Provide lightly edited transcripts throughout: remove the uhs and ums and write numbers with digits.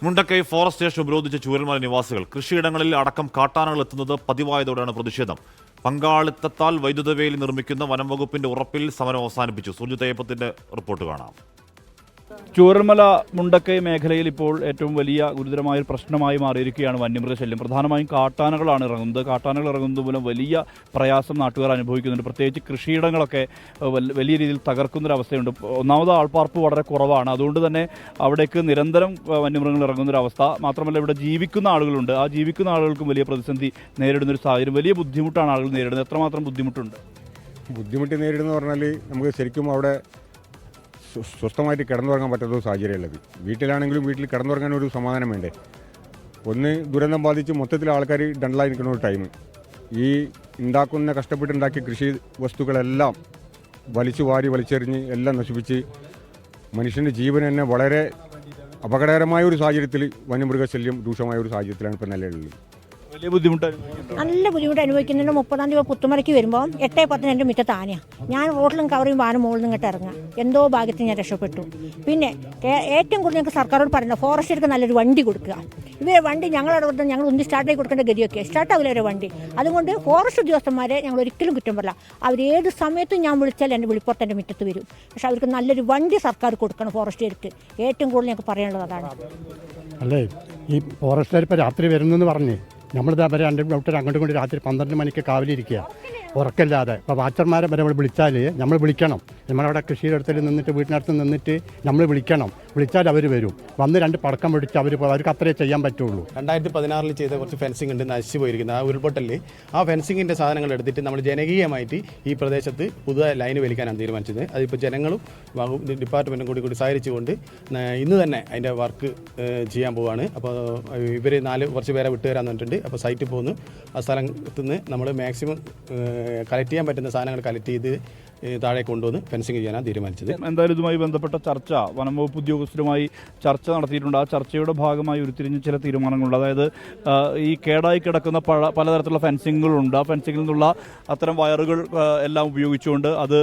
Mundakkai forest station ഉപരോധിച്ച Chooralmala നിവാസികൾ കൃഷിയിടങ്ങളിൽ അടക്കം കാട്ടാനകൾ എത്തുന്നത് പതിവായതോടെയാണ് പ്രതിഷേധം. പങ്കാളിത്തത്താൽ വൈദ്യുത വേലി നിർമ്മിക്കുന്ന വനം വകുപ്പിന്റെ ഉറപ്പിൽ സമരം അവസാനിപ്പിച്ചു. സുർജിത് അയ്യപ്പത്തിന്റെ റിപ്പോർട്ട് കാണാം. ചൂരൽമല മുണ്ടക്കൈ മേഖലയിൽ ഇപ്പോൾ ഏറ്റവും വലിയ ഗുരുതരമായ ഒരു പ്രശ്നമായി മാറിയിരിക്കുകയാണ് വന്യമൃഗശല്യം. പ്രധാനമായും കാട്ടാനകളാണ് ഇറങ്ങുന്നത്. കാട്ടാനകൾ ഇറങ്ങുന്നത് മൂലം വലിയ പ്രയാസം നാട്ടുകാർ അനുഭവിക്കുന്നുണ്ട്. പ്രത്യേകിച്ച് കൃഷിയിടങ്ങളൊക്കെ വലിയ രീതിയിൽ തകർക്കുന്നൊരവസ്ഥയുണ്ട്. ഒന്നാമത് ആൾപ്പാർപ്പ് വളരെ കുറവാണ്. അതുകൊണ്ട് തന്നെ അവിടേക്ക് നിരന്തരം വന്യമൃഗങ്ങൾ ഇറങ്ങുന്നൊരവസ്ഥ. മാത്രമല്ല ഇവിടെ ജീവിക്കുന്ന ആളുകളുണ്ട്. ആ ജീവിക്കുന്ന ആളുകൾക്കും വലിയ പ്രതിസന്ധി നേരിടുന്നൊരു സാഹചര്യം. വലിയ ബുദ്ധിമുട്ടാണ് ആളുകൾ നേരിടുന്നത്. എത്രമാത്രം ബുദ്ധിമുട്ടുണ്ട്? ബുദ്ധിമുട്ട് നേരിടുന്ന പറഞ്ഞാൽ നമുക്ക് ശരിക്കും അവിടെ സ്വസ്ഥമായിട്ട് കിടന്നുറങ്ങാൻ പറ്റാത്ത സാഹചര്യമുള്ളത്. വീട്ടിലാണെങ്കിലും വീട്ടിൽ കിടന്നുറങ്ങാൻ ഒരു സമാധാനം വേണ്ടേ. ഒന്ന് ദുരന്തം ബാധിച്ച് മൊത്തത്തിൽ ആൾക്കാർ ഡണ്ടലായി നിൽക്കുന്ന ഒരു ടൈം. ഈ കഷ്ടപ്പെട്ടുണ്ടാക്കിയ കൃഷി വസ്തുക്കളെല്ലാം വലിച്ചെറിഞ്ഞ് എല്ലാം നശിപ്പിച്ച് മനുഷ്യൻ്റെ ജീവൻ തന്നെ വളരെ അപകടകരമായ ഒരു സാഹചര്യത്തിൽ വന്യമൃഗശല്യം രൂക്ഷമായ ഒരു സാഹചര്യത്തിലാണ് ഇപ്പോൾ നിലവിലുള്ളത്. വലിയ ബുദ്ധിമുട്ട് നല്ല ബുദ്ധിമുട്ട് അനുഭവിക്കുന്നുണ്ട്. 30-ാം തീയതി പുത്തുമലയ്ക്ക് വരുമ്പോൾ 8:10 എൻ്റെ മുറ്റത്ത് ആനയാണ്. ഞാൻ റോഡിലും കവറിയും വാനും മുകളിൽ നിന്നിട്ട് ഇറങ്ങാം. എന്തോ ഭാഗ്യത്തിന് ഞാൻ രക്ഷപ്പെട്ടു. പിന്നെ ഏറ്റവും കൂടുതൽ ഞങ്ങൾക്ക് സർക്കാരോട് പറയുന്നത് ഫോറസ്റ്റിലേക്ക് നല്ലൊരു വണ്ടി കൊടുക്കുക. ഇവരെ വണ്ടി ഞങ്ങളുടെ ഞങ്ങൾ ഒന്ന് സ്റ്റാർട്ടായി കൊടുക്കേണ്ട ഗതിയൊക്കെ സ്റ്റാർട്ടാവില്ല ഒരു വണ്ടി. അതുകൊണ്ട് ഫോറസ്റ്റ് ഉദ്യോഗസ്ഥന്മാരെ ഞങ്ങൾ ഒരിക്കലും കുറ്റം പറയില്ല. അവരേത് സമയത്തും ഞാൻ വിളിച്ചാൽ എൻ്റെ വിളിപ്പുറത്ത് എൻ്റെ മുറ്റത്ത് വരും. പക്ഷെ അവർക്ക് നല്ലൊരു വണ്ടി സർക്കാർ കൊടുക്കണം. ഫോറസ്റ്റുകാർക്ക് ഏറ്റവും കൂടുതൽ ഞങ്ങൾക്ക് പറയാനുള്ളത് അതാണ്. അല്ലേ, ഈ ഫോറസ്റ്റുകാർ ഇപ്പോൾ രാത്രി വരുന്നെന്ന് പറഞ്ഞ് നമ്മളിത് അവരെ അങ്ങോട്ടും കൊണ്ട് രാത്രി 12 മണിക്ക് കാവലിരിക്കുക ഉറക്കല്ലാതെ. ഇപ്പോൾ വാച്ചർമാരെ വരെ വിളിച്ചാൽ നമ്മൾ വിളിക്കണം. നമ്മളവിടെ കൃഷിയിടത്തിൽ നിന്നിട്ട് വീട്ടിനടുത്ത് നിന്നിട്ട് നമ്മൾ വിളിച്ചാൽ അവർ വരും. വന്ന് 2 പടക്കം പിടിച്ച് അവർക്ക് അത്രേ ചെയ്യാൻ പറ്റുള്ളൂ. 2016 ചെയ്ത കുറച്ച് ഫെൻസിംഗ് ഉണ്ട് നശിച്ചു പോയിരിക്കുന്നത്. ആ ഉരുൾപൊട്ടലിൽ ആ ഫെൻസിങ്ങിൻ്റെ സാധനങ്ങൾ എടുത്തിട്ട് നമ്മൾ ജനകീയമായിട്ട് ഈ പ്രദേശത്ത് പുതിയ ലൈന് വലിക്കാനാണ് തീരുമാനിച്ചത്. അതിപ്പോൾ ജനങ്ങളും ഡിപ്പാർട്ട്മെൻറ്റും കൂടി സഹകരിച്ചുകൊണ്ട് ഇന്ന് തന്നെ അതിൻ്റെ വർക്ക് ചെയ്യാൻ പോവുകയാണ്. അപ്പോൾ ഇവർ കുറച്ച് പേരെ വിട്ടുതരാൻ പറഞ്ഞിട്ടുണ്ട്. അപ്പോൾ സൈറ്റിൽ പോകുന്നു. ആ സ്ഥലത്ത് നിന്ന് നമ്മൾ മാക്സിമം കളക്ട് ചെയ്യാൻ പറ്റുന്ന സാധനങ്ങൾ കളക്ട് ചെയ്ത് താഴെ കൊണ്ടുവന്ന് ഫെൻസിങ് ചെയ്യാനാണ് തീരുമാനിച്ചത്. എന്തായാലും ഇതുമായി ബന്ധപ്പെട്ട ചർച്ച വനം വകുപ്പ് ഉദ്യോഗസ്ഥരുമായി ചർച്ച നടത്തിയിട്ടുണ്ട്. ആ ചർച്ചയുടെ ഭാഗമായി ഉരുത്തിരിഞ്ഞ ചില തീരുമാനങ്ങളുണ്ട്. അതായത് ഈ കേടായി കിടക്കുന്ന പലതരത്തിലുള്ള ഫെൻസിങ്ങുകളുണ്ട്. ആ ഫെൻസിങ്ങിൽ നിന്നുള്ള അത്തരം വയറുകൾ എല്ലാം ഉപയോഗിച്ചുകൊണ്ട് അത്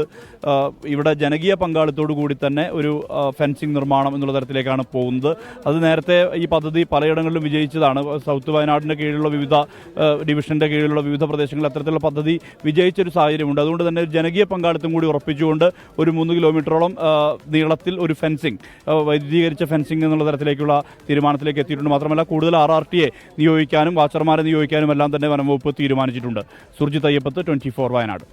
ഇവിടെ ജനകീയ പങ്കാളിത്തോടു കൂടി തന്നെ ഒരു ഫെൻസിങ് നിർമ്മാണം എന്നുള്ള തരത്തിലേക്കാണ് പോകുന്നത്. അത് നേരത്തെ ഈ പദ്ധതി പലയിടങ്ങളിലും വിജയിച്ചതാണ്. സൗത്ത് വയനാടിൻ്റെ കീഴിലുള്ള വിവിധ ഡിവിഷൻ്റെ കീഴിലുള്ള വിവിധ പ്രദേശങ്ങളിൽ അത്തരത്തിലുള്ള പദ്ധതി വിജയിച്ചൊരു സാഹചര്യമുണ്ട്. അതുകൊണ്ട് തന്നെ ജനകീയ പങ്കാളിത്തം കൂടി ഉറപ്പിച്ചുകൊണ്ട് ഒരു 3 കിലോമീറ്ററോളം നീളത്തിൽ ഒരു ഫെൻസിംഗ്, വൈദ്യുതീകരിച്ച ഫെൻസിംഗ് എന്നുള്ള തരത്തിലേക്കുള്ള തീരുമാനത്തിലേക്ക് എത്തിയിട്ടുണ്ട്. മാത്രമല്ല കൂടുതൽ RRTയെ നിയോഗിക്കാനും വാച്ചർമാരെ നിയോഗിക്കാനും എല്ലാം തന്നെ വനം വകുപ്പ് തീരുമാനിച്ചിട്ടുണ്ട്. സുർജിത് അയ്യപ്പത്ത്, 24 വയനാട്.